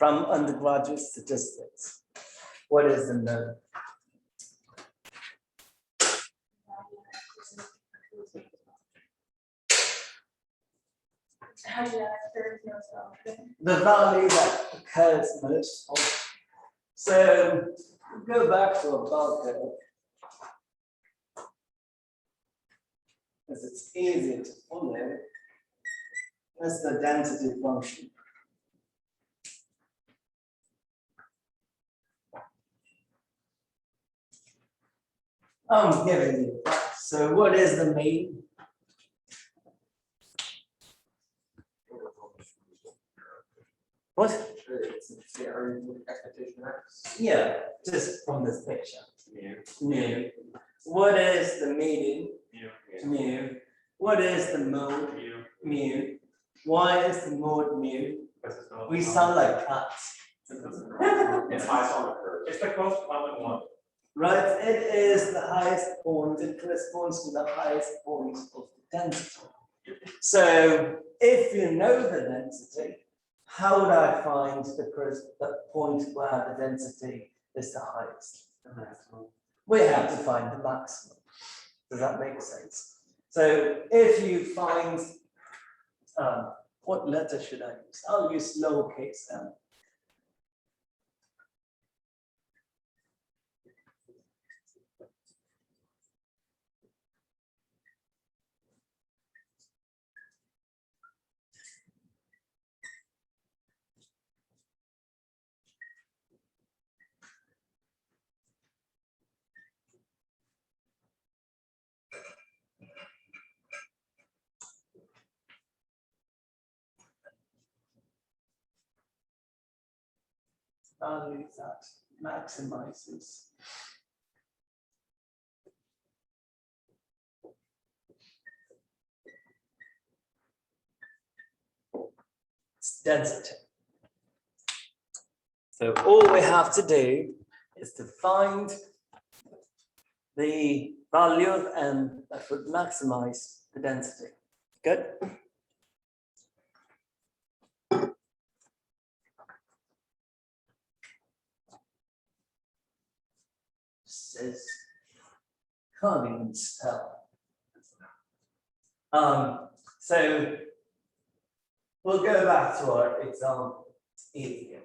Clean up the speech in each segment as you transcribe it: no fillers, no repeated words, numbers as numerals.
from undergraduate statistics. What is the node? How do you there is no self? The value that occurs most often. So go back to a bar curve, because it's easier to follow. That's the density function. I'm giving you that. So what is the mean? What? Yeah, just from this picture. Mu. What is the median? Mu. What is the mode? Mu. Why is the mode mu? We sound like cats. It's highest on the curve. It's the most common one. Right, it is the highest point, it corresponds to the highest point of the density. So if you know the density, how would I find the point where the density is the highest? We have to find the maximum. Does that make sense? So if you find, what letter should I use? I'll use lowercase m. Value that maximizes its density. So all we have to do is to find the value of n that would maximize the density. Good. Says, can't even spell. So we'll go back to our example. It's easier.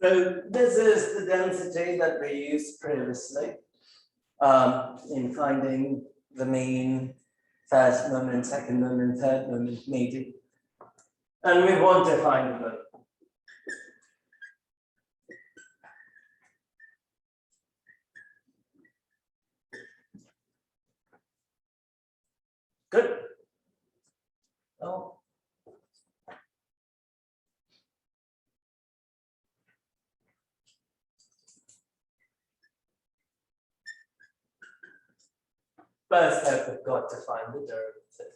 So this is the density that we used previously in finding the mean, first moment, second moment, third moment, median. And we want to find the mode. Good. Oh. First step, we've got to find the derivative.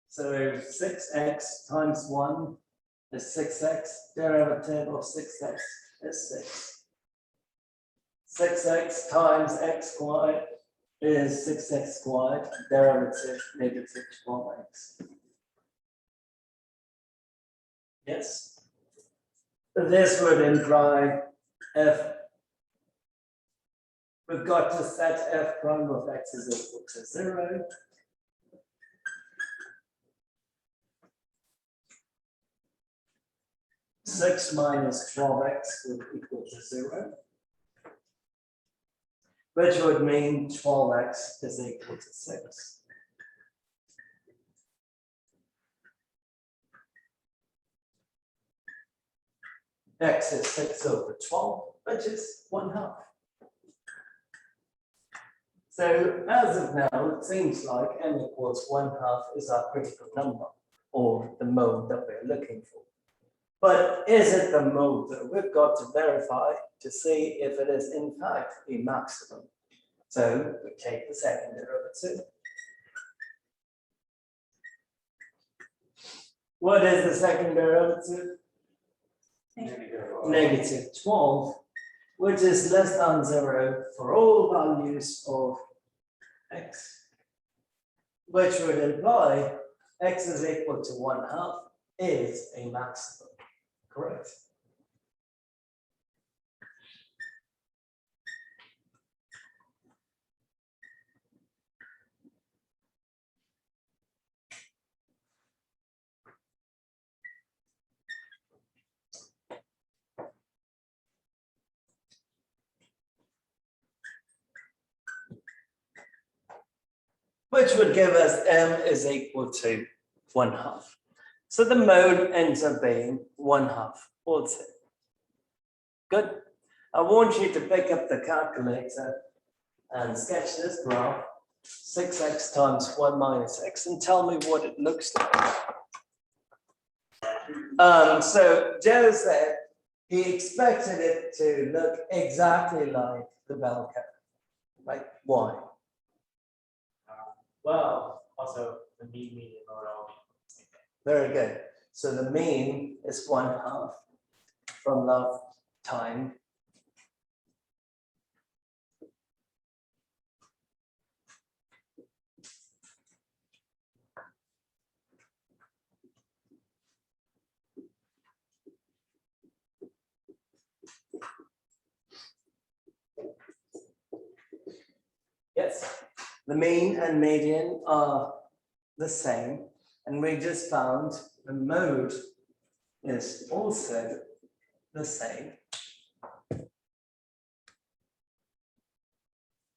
So 6x times 1 is 6x, derivative of 6x is 6. 6x times x squared is 6x squared, derivative negative 12x. Yes. This would imply f. We've got to set f prime of x is equal to 0. Six minus 12x would equal to 0, which would mean 12x is equal to 6. X is 6 over 12, which is 1/2. So as of now, it seems like n equals 1/2 is our critical number, or the mode that we're looking for. But is it the mode that we've got to verify to see if it is in fact a maximum? So we take the second derivative. What is the second derivative? Negative 12, which is less than 0 for all values of x, which would imply x is equal to 1/2 is a maximum, correct? Which would give us m is equal to 1/2. So the mode ends up being 1/2 also. Good. I want you to pick up the calculator and sketch this graph, 6x times 1 minus x, and tell me what it looks like. So Joe said he expected it to look exactly like the bell curve. Like, why? Well, also the mean, median, mode all be the same thing. Very good. So the mean is 1/2 from left time. Yes, the mean and median are the same, and we just found the mode is also the same.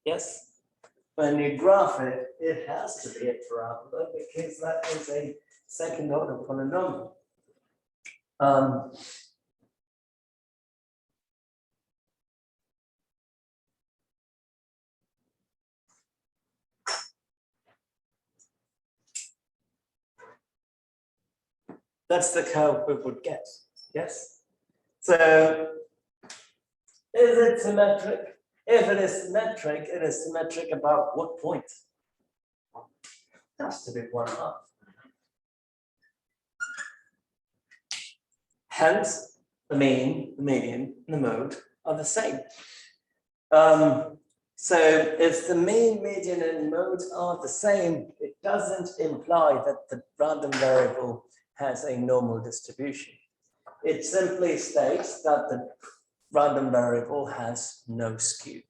Yes, when you graph it, it has to be a parabola because that is a second order polynomial. That's the curve we would get, yes? So, is it symmetric? If it is symmetric about what point? It has to be 1/2. Hence, the mean, the median, and the mode are the same. So if the mean, median, and mode are the same, it doesn't imply that the random variable has a normal distribution. It simply states that the random variable has no skew.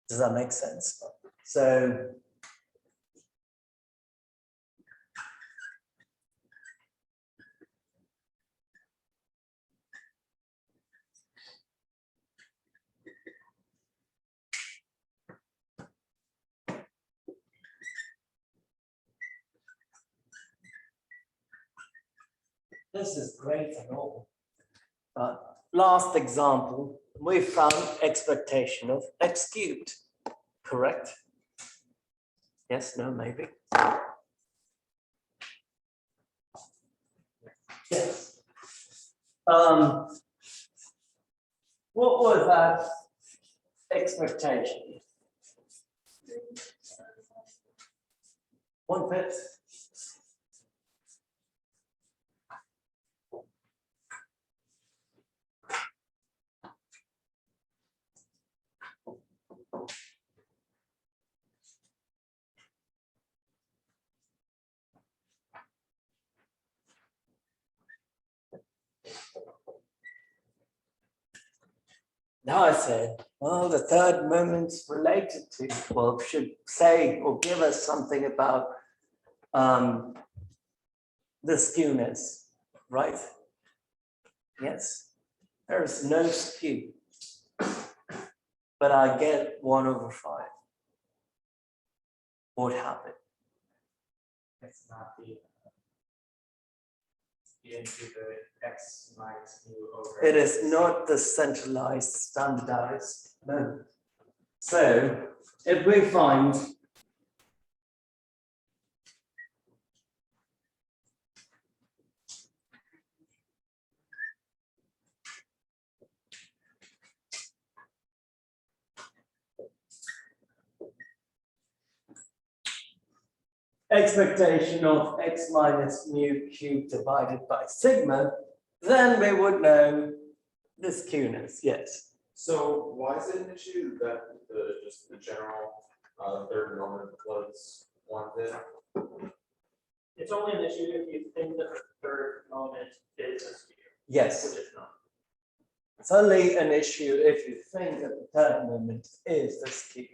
Does that make sense? So this is great and all. Last example, we found expectation of x cubed, correct? Yes, no, maybe. Yes. What was that expectation? 1/5. Now I said, well, the third moment's related to, well, should say or give us something about the skewness, right? Yes, there is no skew, but I get 1/5. What happened? It's not the into the x minus mu over. It is not the centralized standardized mode. So if we find expectation of x minus mu cubed divided by sigma, then we would know the skewness, yes. So why is it an issue that just the general, third moment was wanted? It's only an issue if you think that the third moment is a skew, Yes, which is not. it's only an issue if you think that the third moment is the skew,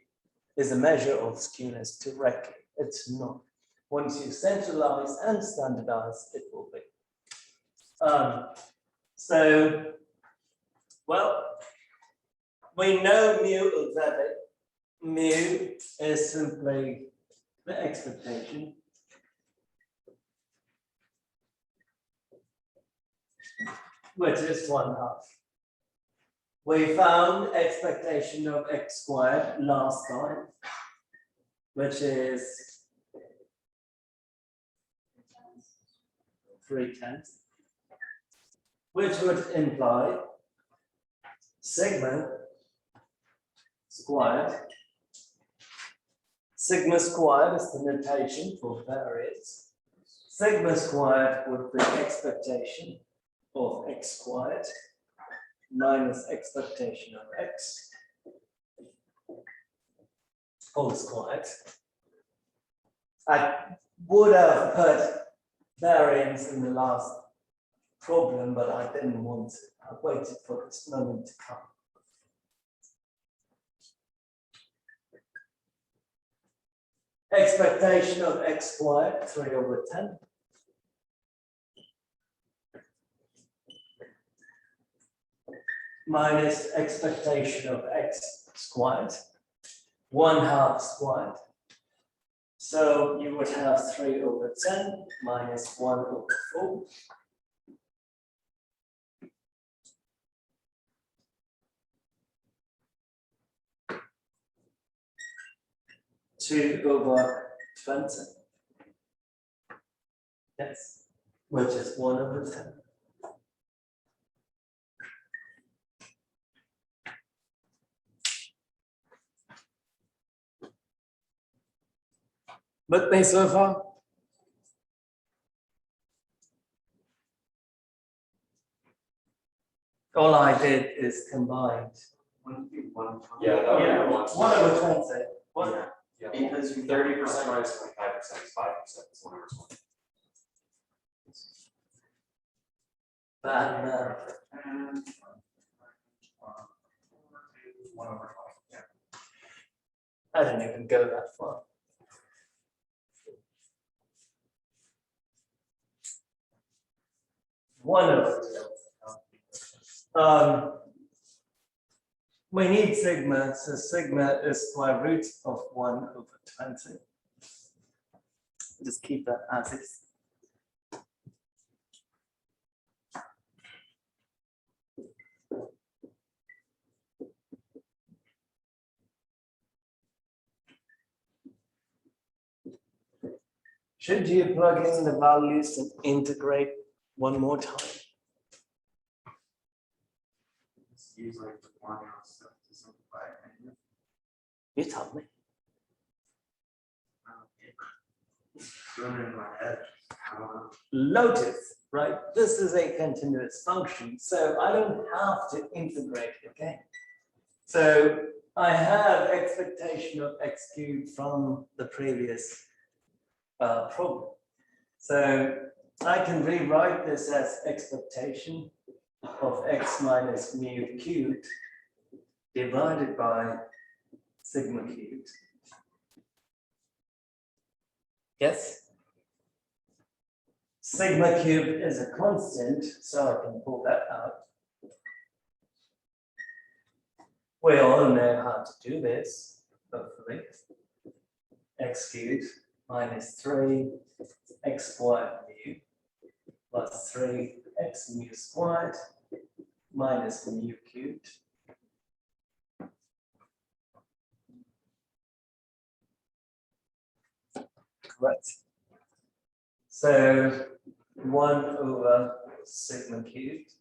is a measure of skewness directly. It's not. Once you centralize and standardize, it will be. So, well, we know mu of z. Mu is simply the expectation. Which is 1/2. We found expectation of x squared last time, which is 3/10, which would imply sigma squared. Sigma squared is the notation for variance. Sigma squared would be expectation of x squared minus expectation of x whole squared. I would have put variance in the last problem, but I didn't want to. I waited for this moment to come. Expectation of x squared, 3/10. Minus expectation of x squared, 1/2 squared. So you would have 3/10 minus 1/4. Two over 20. Yes, which is 1/10. With me so far? All I did is combined. Yeah, that would Yeah. be one. 1/20. One. Yeah. Because you. 30% minus 25% is 5%, it's 1/20. Bad math. And 1/20, yeah. I didn't even go that far. One over. We need sigma, so sigma is square root of 1/20. Just keep that as is. Should you plug in the values and integrate one more time? Use like the formula stuff to simplify it. You tell me. Going in my head. Lotus, right? This is a continuous function, so I don't have to integrate again. So I have expectation of x cubed from the previous problem. So I can rewrite this as expectation of x minus mu cubed divided by sigma cubed. Yes? Sigma cubed is a constant, so I can pull that out. We all know how to do this, hopefully. X cubed minus 3 x squared mu plus 3 x mu squared minus mu cubed. Correct. So 1/sigma cubed.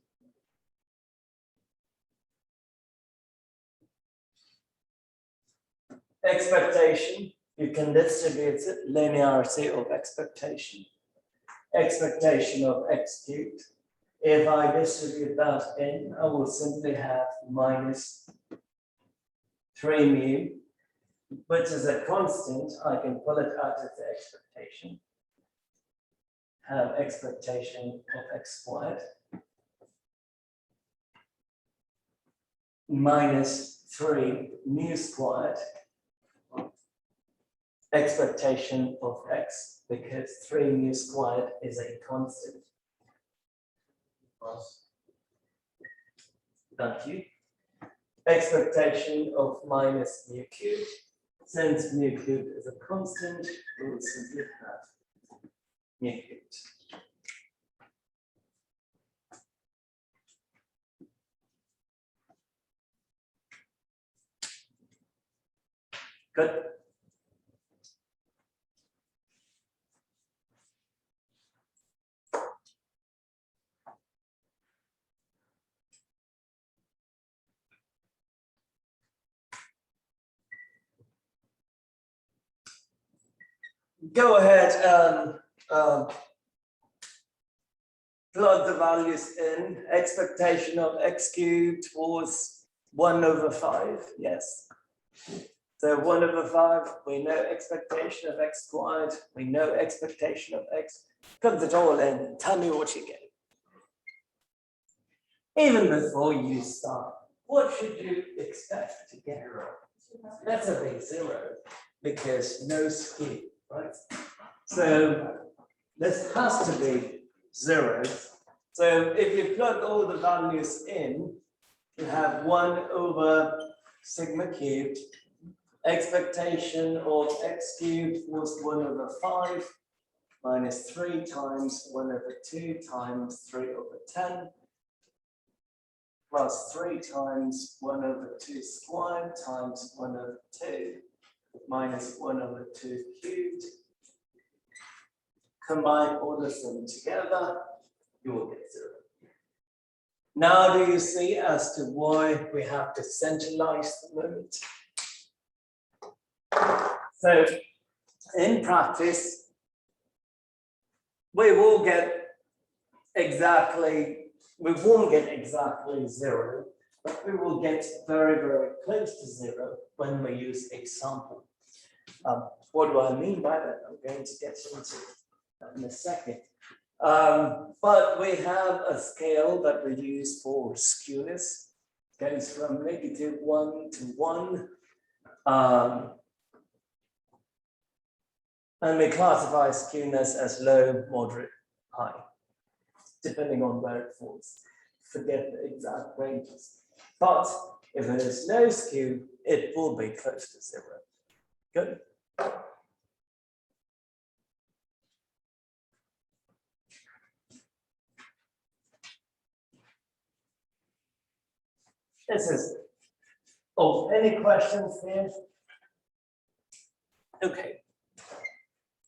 Expectation you can distribute linearity of expectation. Expectation of x cubed. If I distribute that in, I will simply have minus 3 mu, which is a constant. I can pull it out of the expectation. Have expectation of x squared minus 3 mu squared expectation of x, because 3 mu squared is a constant. Thank you. Expectation of minus mu cubed. Since mu cubed is a constant, we will simply have mu cubed. Good. Go ahead and plug the values in. Expectation of x cubed was 1/5, yes. So 1/5, we know expectation of x squared, we know expectation of x. Plug it all in, tell me what you get. Even before you start, what should you expect to get? That's a big 0, because no skew, right? So this has to be 0. So if you plug all the values in, you have 1/sigma cubed. Expectation of x cubed was 1/5 minus 3 times 1/2 times 3/10 plus 3 times 1/2 squared times 1/2 minus 1/2 cubed. Combine all of them together, you will get 0. Now do you see as to why we have to centralize the limit? So in practice, we won't get exactly 0, but we will get very, very close to 0 when we use example. What do I mean by that? I'm going to get into that in a second. But we have a scale that we use for skewness. It goes from -1 to 1. And we classify skewness as low, moderate, high, depending on where it falls. Forget the exact ranges. But if there is no skew, it will be close to 0. Good. This is, oh, any questions here? Okay.